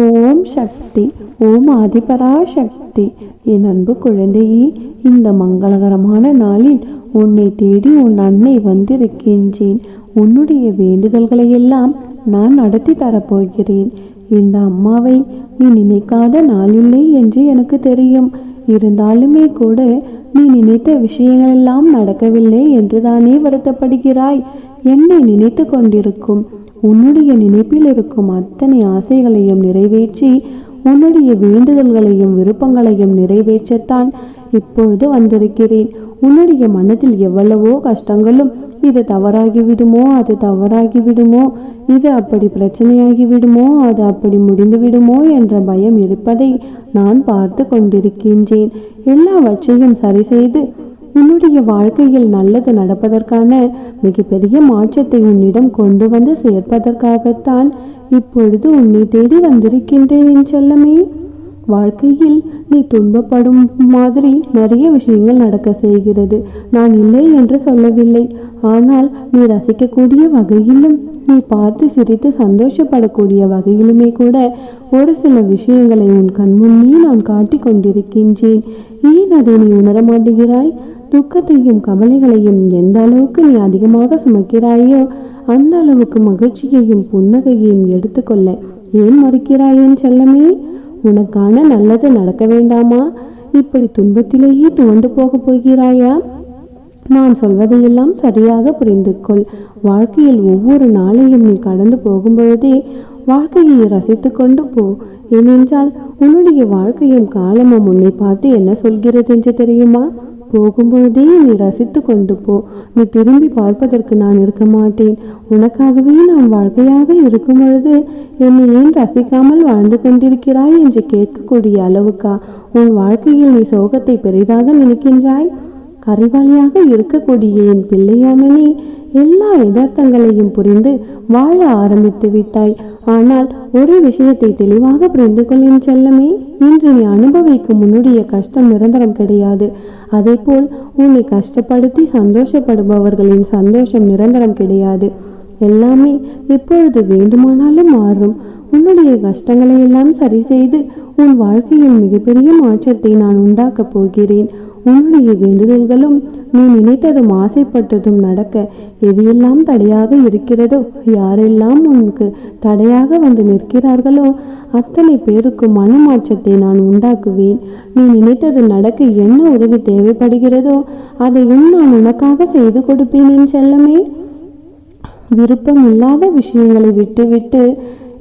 ஓம் சக்தி. ஓம் ஆதிபராசக்தி. என் அன்பு குழந்தையே, இந்த மங்களகரமான நாளில் உன்னை தேடி உன் அன்னை வந்திருக்கின்றேன். உன்னுடைய வேண்டுதல்களை எல்லாம் நான் நடத்தி தரப்போகிறேன். இந்த அம்மாவை நீ நினைக்காத நாளில்லை என்று எனக்கு தெரியும். இருந்தாலுமே கூட நீ நினைத்த விஷயங்கள் எல்லாம் நடக்கவில்லை என்றுதானே வருத்தப்படுகிறாய். என்னை நினைத்து கொண்டிருக்கும் உன்னுடைய நினைப்பில் இருக்கும் அத்தனை ஆசைகளையும் நிறைவேற்றி உன்னுடைய வேண்டுதல்களையும் விருப்பங்களையும் நிறைவேற்றத்தான் இப்பொழுது வந்திருக்கிறேன். உன்னுடைய மனதில் எவ்வளவோ கஷ்டங்களும், இது தவறாகிவிடுமோ, அது தவறாகிவிடுமோ, இது அப்படி பிரச்சனையாகிவிடுமோ, அது அப்படி முடிந்துவிடுமோ என்ற பயம் இருப்பதை நான் பார்த்து கொண்டிருக்கின்றேன். எல்லாவற்றையும் சரி செய்து உன்னுடைய வாழ்க்கையில் நல்லது நடப்பதற்கான மிகப்பெரிய மாற்றத்தை உன்னிடம் கொண்டு வந்து சேர்ப்பதற்காகத்தான் இப்பொழுது உன்னை தேடி வந்திருக்கின்றேன் என் செல்லமே. வாழ்க்கையில் நீ துன்பப்படும் மாதிரி நிறைய விஷயங்கள் நடக்க செய்கிறது. நான் இல்லை என்று சொல்லவில்லை. ஆனால் நீ ரசிக்கக்கூடிய வகையிலும், நீ பார்த்து சிரித்து சந்தோஷப்படக்கூடிய வகையிலுமே கூட ஒரு சில விஷயங்களை உன் கண்முன்னே நான் காட்டி கொண்டிருக்கின்றேன். ஏன் அதை நீ உணர மாட்டேங்கிறாய்? துக்கத்தையும் கவலைகளையும் எந்த அளவுக்கு நீ அதிகமாக சுமக்கிறாயோ அந்த அளவுக்கு மகிழ்ச்சியையும் புன்னகையையும் எடுத்துக்கொள்ள ஏன் மறுக்கிறாயேன் செல்லமே? உனக்கான நல்லது நடக்க வேண்டாமா? இப்படி துன்பத்திலேயே துவண்டு போக போகிறாயா? நான் சொல்வதையெல்லாம் சரியாக புரிந்து கொள். வாழ்க்கையில் ஒவ்வொரு நாளையும் நீ கடந்து போகும்பொழுதே வாழ்க்கையை ரசித்து கொண்டு போ. ஏனென்றால் உன்னுடைய வாழ்க்கையும் காலமும் உன்னை பார்த்து என்ன சொல்கிறது என்று தெரியுமா? போகும்பொழுதே நீ ரசித்து கொண்டு போ. நீ திரும்பி பார்ப்பதற்கு நான் இருக்க மாட்டேன். உனக்காகவே நான் வாழ்க்கையாக இருக்கும் பொழுது என்னை ஏன் ரசிக்காமல் வாழ்ந்து கொண்டிருக்கிறாய் என்று கேட்கக்கூடிய அளவுக்கா உன் வாழ்க்கையில் நீ சோகத்தை பெரிதாக நினைக்கின்றாய்? அறிவாளியாக இருக்கக்கூடிய என் பிள்ளையான நீ எல்லா யதார்த்தங்களையும் புரிந்து வாழ ஆரம்பித்து விட்டாய். ஆனால் ஒரு விஷயத்தை தெளிவாக புரிந்து கொள்ளின் செல்லமே, இன்று நீ அனுபவிக்கும் உன்னுடைய கஷ்டம் நிரந்தரம் கிடையாது. அதே போல் உன்னை கஷ்டப்படுத்தி சந்தோஷப்படுபவர்களின் சந்தோஷம் நிரந்தரம் கிடையாது. எல்லாமே எப்பொழுது வேண்டுமானாலும் மாறும். உன்னுடைய கஷ்டங்களை எல்லாம் சரி செய்து உன் வாழ்க்கையில் மிகப்பெரிய மாற்றத்தை நான் உண்டாக்கப் போகிறேன். உன்னுடைய வேண்டுதல்களும் நீ நினைத்ததும் ஆசைப்பட்டதும் நடக்க எதையெல்லாம் தடையாக இருக்கிறதோ, யாரெல்லாம் உனக்கு தடையாக வந்து நிற்கிறார்களோ அத்தனை பேருக்கு மனமாற்றத்தை நான் உண்டாக்குவேன். நீ நினைத்தது நடக்க என்ன உதவி தேவைப்படுகிறதோ அதையும் நான் உனக்காக செய்து கொடுப்பேன் என் செல்லமே. விருப்பம் இல்லாத விஷயங்களை விட்டுவிட்டு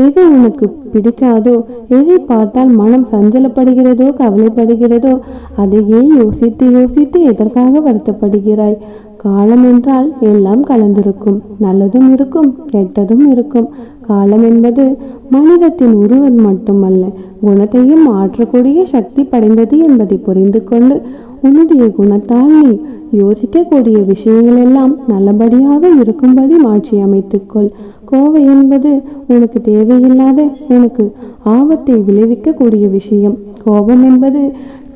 எது உனக்கு பிடிக்காதோ, எதை பார்த்தால் மனம் சஞ்சலப்படுகிறதோ, கவலைப்படுகிறதோ அதையே யோசித்து யோசித்து எதற்காக வருத்தப்படுகிறாய்? காலம் என்றால் எல்லாம் கலந்திருக்கும். நல்லதும் இருக்கும், கெட்டதும் இருக்கும். காலம் என்பது மனிதத்தின் உருவம் மட்டுமல்ல, குணத்தையும் மாற்றக்கூடிய சக்தி படைந்தது என்பதை புரிந்து கொண்டு உன்னுடைய குணத்தால் நீ யோசிக்கக்கூடிய விஷயங்கள் எல்லாம் நல்லபடியாக இருக்கும்படி மாற்றி அமைத்துக்கொள். கோவை என்பது உனக்கு தேவையில்லாத, உனக்கு ஆபத்தை விளைவிக்கக்கூடிய விஷயம். கோபம் என்பது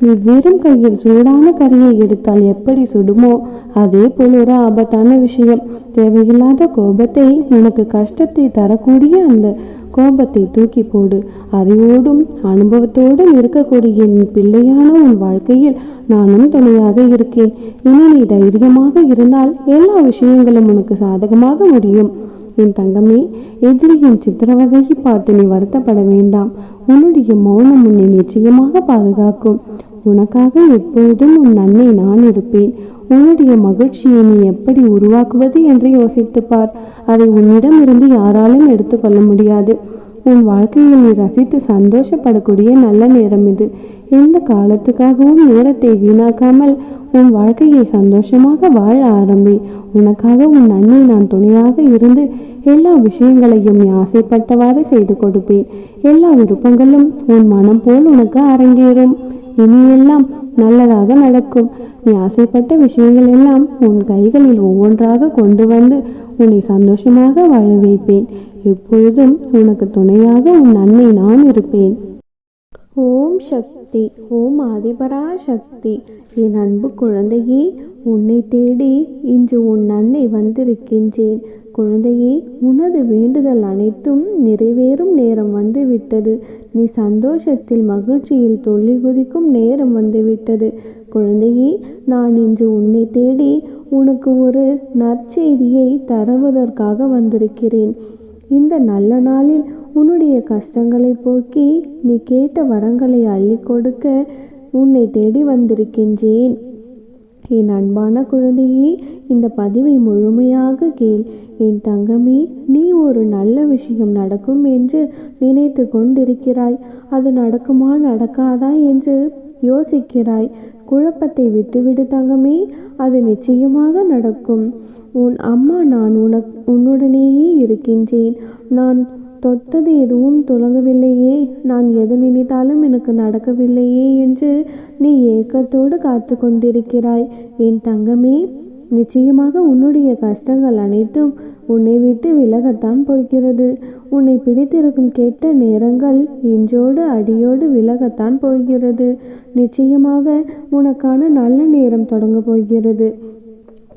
நீ வெறும் கையில் சூடான கரியை எடுத்தால் எப்படி சுடுமோ அதே போல் ஒரு ஆபத்தான விஷயம். தேவையில்லாத கோபத்தை, உனக்கு கஷ்டத்தை தரக்கூடிய அந்த கோபத்தை தூக்கி போடு. அறிவோடும் அனுபவத்தோடும் இருக்கக்கூடிய என் பிள்ளையான உன் வாழ்க்கையில் நானும் துணையாக இருக்கேன். இனி நீ தைரியமாக இருந்தால் எல்லா விஷயங்களும் உனக்கு சாதகமாக முடியும். என் தங்கமே, எதிரியின் சித்திரவதையை பார்த்து நீ வருத்தப்பட வேண்டாம். உன்னுடைய மௌனம் உன்னை நிச்சயமாக பாதுகாக்கும். உனக்காக எப்பொழுதும் உன் அன்னை நான் இருப்பேன். உன்னுடைய மகிழ்ச்சியை நீ எப்படி உருவாக்குவது என்று யோசித்து பார். அதை உன்னிடமிருந்து யாராலும் எடுத்துக்கொள்ள முடியாது. உன் வாழ்க்கையில் நீ ரசித்து சந்தோஷப்படக்கூடிய நல்ல நேரம் இது. எந்த காலத்துக்காகவும் நேரத்தை வீணாக்காமல் உன் வாழ்க்கையை சந்தோஷமாக வாழ ஆரம்பி. உனக்காக உன் அன்னை நான் துணையாக இருந்து எல்லா விஷயங்களையும் நீ ஆசைப்பட்டவாறு செய்து கொடுப்பேன். எல்லா விருப்பங்களும் உன் மனம் போல் உனக்கு அரங்கேறும். இனியெல்லாம் நல்லதாக நடக்கும். நீ ஆசைப்பட்ட விஷயங்கள் எல்லாம் உன் கைகளில் ஒவ்வொன்றாக கொண்டு வந்து உன்னை சந்தோஷமாக வாழ வைப்பேன். எப்பொழுதும் உனக்கு துணையாக உன் அன்னை நான் இருப்பேன். ஓம் சக்தி. ஓம் ஆதிபராசக்தி. என் அன்பு குழந்தையே, உன்னை தேடி இன்று உன் அன்னை வந்திருக்கின்றேன். குழந்தையே, உனது வேண்டுதல் அனைத்தும் நிறைவேறும் நேரம் வந்துவிட்டது. நீ சந்தோஷத்தில் மகிழ்ச்சியில் துள்ளி குதிக்கும் நேரம் வந்துவிட்டது. குழந்தையே, நான் இன்று உன்னை தேடி உனக்கு ஒரு நற்செய்தியை தருவதற்காக வந்திருக்கிறேன். இந்த நல்ல நாளில் உன்னுடைய கஷ்டங்களை போக்கி நீ கேட்ட வரங்களை அள்ளி கொடுக்க உன்னை தேடி வந்திருக்கின்றேன். என் அன்பான குழந்தையே, இந்த பதிவை முழுமையாக கேள். என் தங்கமே, நீ ஒரு நல்ல விஷயம் நடக்கும் என்று நினைத்து கொண்டிருக்கிறாய். அது நடக்குமா நடக்காதா என்று யோசிக்கிறாய். குழப்பத்தை விட்டுவிடு தங்கமே, அது நிச்சயமாக நடக்கும். உன் அம்மா நான் உன்னுடனேயே இருக்கின்றேன். நான் தொட்டது எதுவும் துலங்கவில்லையே, நான் எது நினைத்தாலும் எனக்கு நடக்கவில்லையே என்று நீ ஏக்கத்தோடு காத்து கொண்டிருக்கிறாய். என் தங்கமே, நிச்சயமாக உன்னுடைய கஷ்டங்கள் அனைத்தும் உன்னை விட்டு விலகத்தான் போகிறது. உன்னை பிடித்திருக்கும் கெட்ட நேரங்கள் இன்றோடு அடியோடு விலகத்தான் போகிறது. நிச்சயமாக உனக்கான நல்ல நேரம் தொடங்க போகிறது.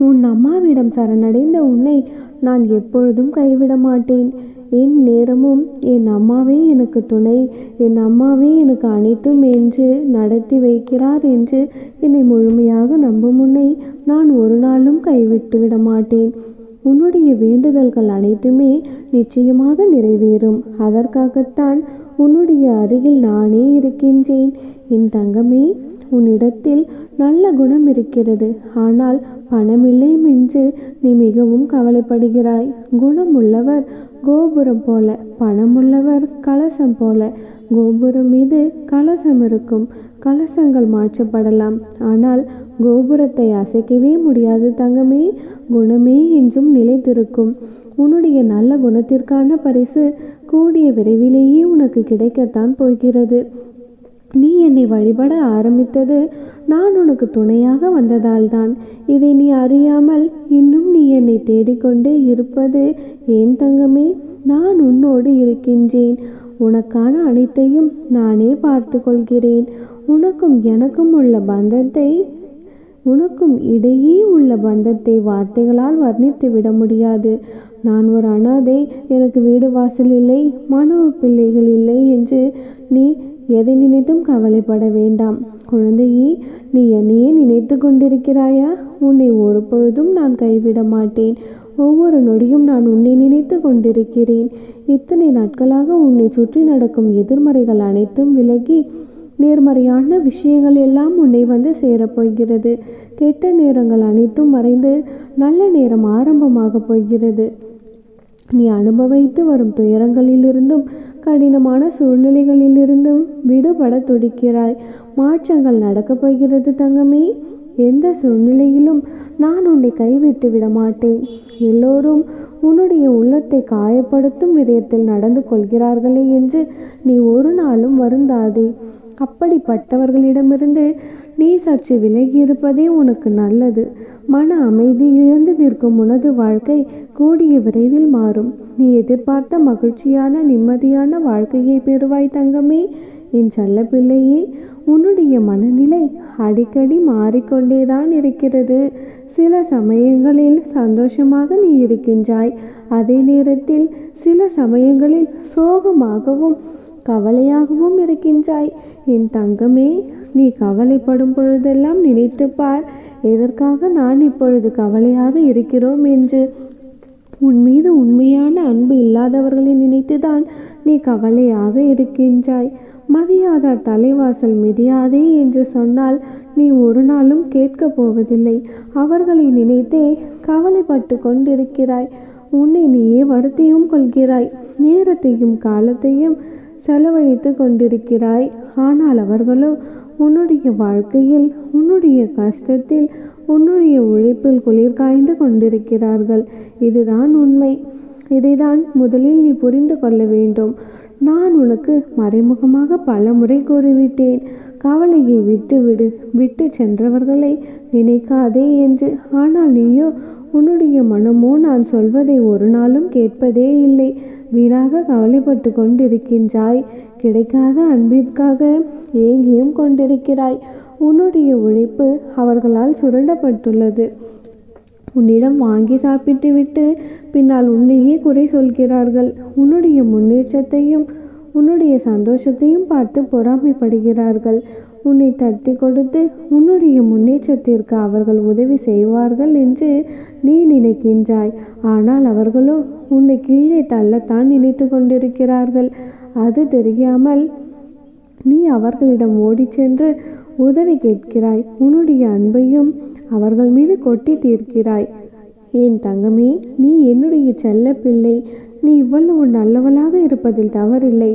உன் அம்மாவிடம் சரணடைந்த உன்னை நான் எப்பொழுதும் கைவிட மாட்டேன். என் நேரமும் என் அம்மாவே எனக்கு துணை, என் அம்மாவே எனக்கு அனைத்தும் என்று நடத்தி வைக்கிறார் என்று என்னை முழுமையாக நம்பும் உன்னை நான் ஒரு நாளும் கைவிட்டு விட மாட்டேன். உன்னுடைய வேண்டுதல்கள் அனைத்துமே நிச்சயமாக நிறைவேறும். அதற்காகத்தான் உன்னுடைய அருகில் நானே இருக்கின்றேன். என் தங்கமே, உன்னிடத்தில் நல்ல குணம் இருக்கிறது. ஆனால் பணமில்லை என்று நீ மிகவும் கவலைப்படுகிறாய். குணமுள்ளவர் கோபுரம் போல, பணமுள்ளவர் கலசம் போல. கோபுரம் மீது கலசம் இருக்கும். கலசங்கள் மாற்றப்படலாம், ஆனால் கோபுரத்தை அசைக்கவே முடியாது தங்கமே. குணமே என்றும் நிலைத்திருக்கும். உன்னுடைய நல்ல குணத்திற்கான பரிசு கூடிய விரைவிலேயே உனக்கு கிடைக்கத்தான் போகிறது. நீ என்னை வழிபட ஆரம்பித்தது நான் உனக்கு துணையாக வந்ததால்தான். இதை நீ அறியாமல் இன்னும் நீ என்னை தேடிக்கொண்டே இருப்பது ஏன் தங்கமே? நான் உன்னோடு இருக்கின்றேன். உனக்கான அனைத்தையும் நானே பார்த்து கொள்கிறேன். உனக்கும் எனக்கும் உள்ள பந்தத்தை உனக்கும் இடையே உள்ள பந்தத்தை வார்த்தைகளால் வர்ணித்து விட முடியாது. நான் ஒரு அனாதை, எனக்கு வீடு வாசல் இல்லை, மனோ பிள்ளைகள் இல்லை என்று நீ எதை நினைத்தும் கவலைப்பட வேண்டாம். குழந்தையே, நீ என்னையே நினைத்து கொண்டிருக்கிறாயா? உன்னை ஒரு பொழுதும் நான் கைவிட மாட்டேன். ஒவ்வொரு நொடியும் நான் உன்னை நினைத்து கொண்டிருக்கிறேன். இத்தனை நாட்களாக உன்னை சுற்றி நடக்கும் எதிர்மறைகள் அனைத்தும் விலகி நேர்மறையான விஷயங்கள் எல்லாம் உன்னை வந்து சேரப்போகிறது. கெட்ட நேரங்கள் அனைத்தும் மறைந்து நல்ல நேரம் ஆரம்பமாக போகிறது. நீ அனுபவித்து வரும் துயரங்களிலிருந்தும் கடினமான சூழ்நிலைகளிலிருந்தும் விடுபட துடிக்கிறாய். மாற்றங்கள் நடக்கப் போகிறது தங்கமே. எந்த சூழ்நிலையிலும் நான் உன்னை கைவிட்டு விட மாட்டேன். எல்லோரும் உன்னுடைய உள்ளத்தை காயப்படுத்தும் விதத்தில் நடந்து கொள்கிறார்களே என்று நீ ஒரு நாளும் வருந்தாதே. அப்படிப்பட்டவர்களிடமிருந்து நீ சற்று விலகி இருப்பதே உனக்கு நல்லது. மன அமைதி இழந்து நிற்கும் உனது வாழ்க்கை கூடிய விரைவில் மாறும். நீ எதிர்பார்த்த மகிழ்ச்சியான நிம்மதியான வாழ்க்கையை பெறுவாய் தங்கமே. என் செல்ல பிள்ளையே, உன்னுடைய மனநிலை அடிக்கடி மாறிக்கொண்டேதான் இருக்கிறது. சில சமயங்களில் சந்தோஷமாக நீ இருக்கின்றாய். அதே நேரத்தில் சில சமயங்களில் சோகமாகவும் கவலையாகவும் இருக்கின்றாய். என் தங்கமே, நீ கவலைப்படும் பொழுதெல்லாம் நினைத்து பார், எதற்காக நான் இப்பொழுது கவலையாக இருக்கிறோம் என்று. உன் மீது உண்மையான அன்பு இல்லாதவர்களை நினைத்துதான் நீ கவலையாக இருக்கின்றாய். மதியாதார் தலைவாசல் மிதியாதே என்று சொன்னால் நீ ஒரு நாளும் கேட்கப் போவதில்லை. அவர்களை நினைத்தே கவலைப்பட்டு கொண்டிருக்கிறாய். உன்னை நீயே வருத்தியும் கொள்கிறாய். நேரத்தையும் காலத்தையும் செலவழித்து கொண்டிருக்கிறாய். ஆனால் அவர்களோ உன்னுடைய வாழ்க்கையில், உன்னுடைய கஷ்டத்தில், உன்னுடைய உழைப்பில் குளிர் காய்ந்து கொண்டிருக்கிறார்கள். இதுதான் உண்மை. இதைதான் முதலில் நீ புரிந்து கொள்ள வேண்டும். நான் உனக்கு மறைமுகமாக பல முறை கூறிவிட்டேன். கவலையை விட்டுவிடு, விட்டு சென்றவர்களை நினைக்காதே என்று. ஆனால் நீயோ, உன்னுடைய மனமோ நான் சொல்வதை ஒரு நாளும் கேட்பதே இல்லை. வீணாக கவலைப்பட்டு கொண்டிருக்கின்றாய். கிடைக்காத அன்பிற்காக ஏங்கியும் கொண்டிருக்கிறாய். உன்னுடைய உழைப்பு அவர்களால் சுரண்டப்பட்டுள்ளது. உன்னிடம் வாங்கி சாப்பிட்டு விட்டு பின்னால் உன்னையே குறை சொல்கிறார்கள். உன்னுடைய முன்னேற்றத்தையும் உன்னுடைய சந்தோஷத்தையும் பார்த்து பொறாமைப்படுகிறார்கள். உன்னை தட்டி கொடுத்து உன்னுடைய முன்னேற்றத்திற்கு அவர்கள் உதவி செய்வார்கள் என்று நீ நினைக்கின்றாய். ஆனால் அவர்களோ உன்னை கீழே தள்ளத்தான் நினைத்து கொண்டிருக்கிறார்கள். அது தெரியாமல் நீ அவர்களிடம் ஓடி சென்று உதவி கேட்கிறாய். உன்னுடைய அன்பையும் அவர்கள் மீது கொட்டி தீர்க்கிறாய். என் தங்கமே, நீ என்னுடைய செல்ல பிள்ளை. நீ இவ்வளவு நல்லவளாக இருப்பதில் தவறில்லை.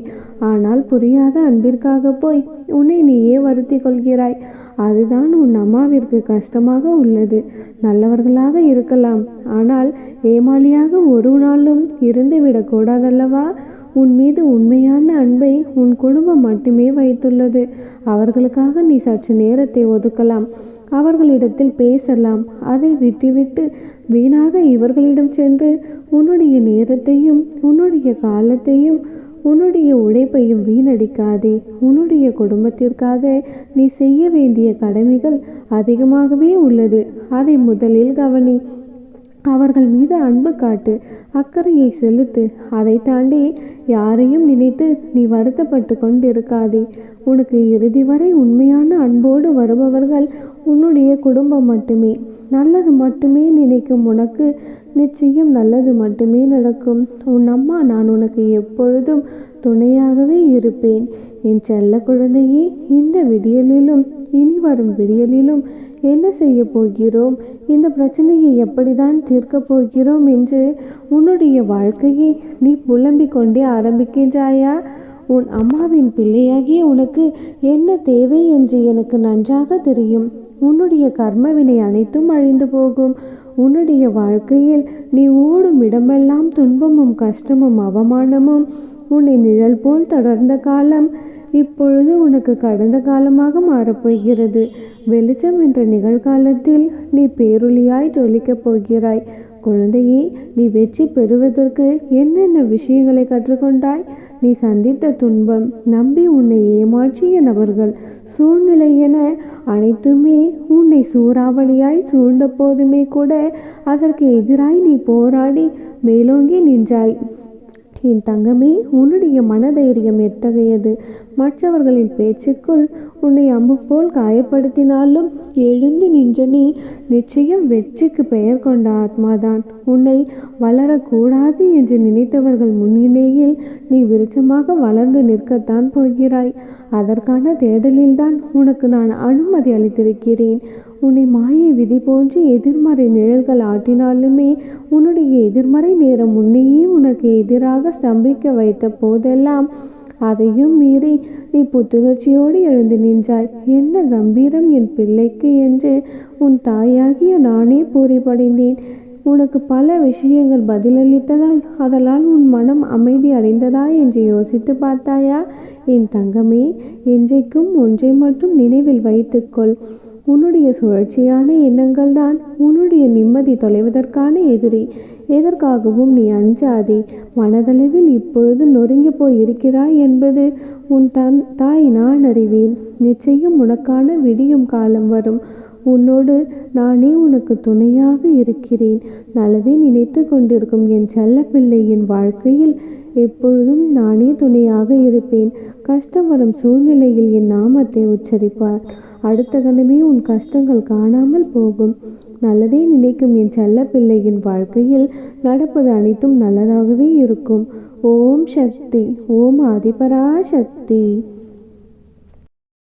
ஆனால் புரியாத அன்பிற்காக போய் உன்னை நீயே வருத்தி கொள்கிறாய். அதுதான் உன் அம்மாவிற்கு கஷ்டமாக உள்ளது. நல்லவர்களாக இருக்கலாம், ஆனால் ஏமாளியாக ஒரு நாளும் இருந்துவிடக்கூடாதல்லவா? உன் மீது உண்மையான அன்பை உன் குடும்பம் மட்டுமே வைத்துள்ளது. அவர்களுக்காக நீ சற்று நேரத்தை ஒதுக்கலாம். அவர்களிடத்தில் பேசலாம். அதை விட்டுவிட்டு வீணாக இவர்களிடம் சென்று உன்னுடைய நேரத்தையும் உன்னுடைய காலத்தையும் உன்னுடைய உழைப்பையும் வீணடிக்காதே. உன்னுடைய குடும்பத்திற்காக நீ செய்ய வேண்டிய கடமைகள் அதிகமாகவே உள்ளது. அதை முதலில் கவனி. அவர்கள் மீது அன்பு காட்டு, அக்கறையை செலுத்து. அதை தாண்டி யாரையும் நினைத்து நீ வருத்தப்பட்டு கொண்டிருக்காதே. உனக்கு இறுதி வரை உண்மையான அன்போடு வருபவர்கள் உன்னுடைய குடும்பம் மட்டுமே. நல்லது மட்டுமே நினைக்கும் உனக்கு நிச்சயம் நல்லது மட்டுமே நடக்கும். உன் அம்மா நான் உனக்கு எப்பொழுதும் துணையாகவே இருப்பேன். என் செல்ல குழந்தையே, இந்த விடியலிலும் இனி வரும் விடியலிலும் என்ன செய்ய போகிறோம், இந்த பிரச்சனையை எப்படிதான் தீர்க்கப் போகிறோம் என்று உன்னுடைய வாழ்க்கையை நீ புலம்பிக் கொண்டே ஆரம்பிக்கின்றாயா? உன் அம்மாவின் பிள்ளையாகிய உனக்கு என்ன தேவை என்று எனக்கு நன்றாக தெரியும். உன்னுடைய கர்மவினை அனைத்தும் அழிந்து போகும். உன்னுடைய வாழ்க்கையில் நீ ஓடும் இடமெல்லாம் துன்பமும் கஷ்டமும் அவமானமும் உன்னை நிழல் போல் தொடர்ந்த காலம் இப்பொழுது உனக்கு கடந்த காலமாக மாறப்போகிறது. வெளிச்சம் என்ற நிகழ்காலத்தில் நீ பேரொளியாய் ஜொலிக்கப் போகிறாய். குழந்தையே, நீ வெற்றி பெறுவதற்கு என்னென்ன விஷயங்களை கற்றுக்கொண்டாய்? நீ சந்தித்த துன்பம், நம்பி உன்னை ஏமாற்றிய நபர்கள், சூழ்நிலை என அனைத்துமே உன்னை சூறாவளியாய் சூழ்ந்த போதுமே கூட அதற்கு எதிராய் நீ போராடி மேலோங்கி நின்றாய். என் தங்கமே, உன்னுடைய மனதைரியம் எத்தகையது! மற்றவர்களின் பேச்சுக்குள் உன்னை அம்பு போல் காயப்படுத்தினாலும் எழுந்து நின்ற நீ நிச்சயம் வெற்றிக்கு பெயர் கொண்ட ஆத்மாதான். உன்னை வளரக்கூடாது என்று நினைத்தவர்கள் முன்னிலையில் நீ விருட்சமாக வளர்ந்து நிற்கத்தான் போகிறாய். அதற்கான தேடலில்தான் உனக்கு நான் அனுமதி அளித்திருக்கிறேன். உன்னை மாயை விதி போன்று எதிர்மறை நிழல்கள் ஆட்டினாலுமே உன்னுடைய எதிர்மறை நேரம் உன்னையே உனக்கு எதிராக ஸ்தம்பிக்க வைத்த போதெல்லாம் அதையும் மீறி நீ புத்துணர்ச்சியோடு எழுந்து நின்றாய். என்ன கம்பீரம் என் பிள்ளைக்கு என்று உன் தாயாகிய நானே பூரிப்படைந்தேன். உனக்கு பல விஷயங்கள் பதிலளித்ததால் அதனால் உன் மனம் அமைதி அடைந்ததா என்று யோசித்து பார்த்தாயா? என் தங்கமே, என்றைக்கும் ஒன்றை மட்டும் நினைவில் வைத்துக்கொள். உன்னுடைய சுழற்சியான எண்ணங்கள் தான் உன்னுடைய நிம்மதி தொலைவதற்கான எதிரி. எதற்காகவும் நீ அஞ்சாதே. மனதளவில் இப்பொழுது நொறுங்கி போய் இருக்கிறாய் என்பது உன் தாய் நான் அறிவேன். நிச்சயம் உனக்கான விடியும் காலம் வரும். உன்னோடு நானே உனக்கு துணையாக இருக்கிறேன். நல்லதை நினைத்து கொண்டிருக்கும் என் செல்ல பிள்ளையின் வாழ்க்கையில் எப்பொழுதும் நானே துணையாக இருப்பேன். கஷ்டம் வரும் சூழ்நிலையில் என் நாமத்தை உச்சரிப்பார். அடுத்த கணமே உன் கஷ்டங்கள் காணாமல் போகும். நல்லதே நினைக்கும் என் செல்ல பிள்ளையின் வாழ்க்கையில் நடப்பது அனைத்தும் நல்லதாகவே இருக்கும். ஓம் சக்தி. ஓம் ஆதிபராசக்தி.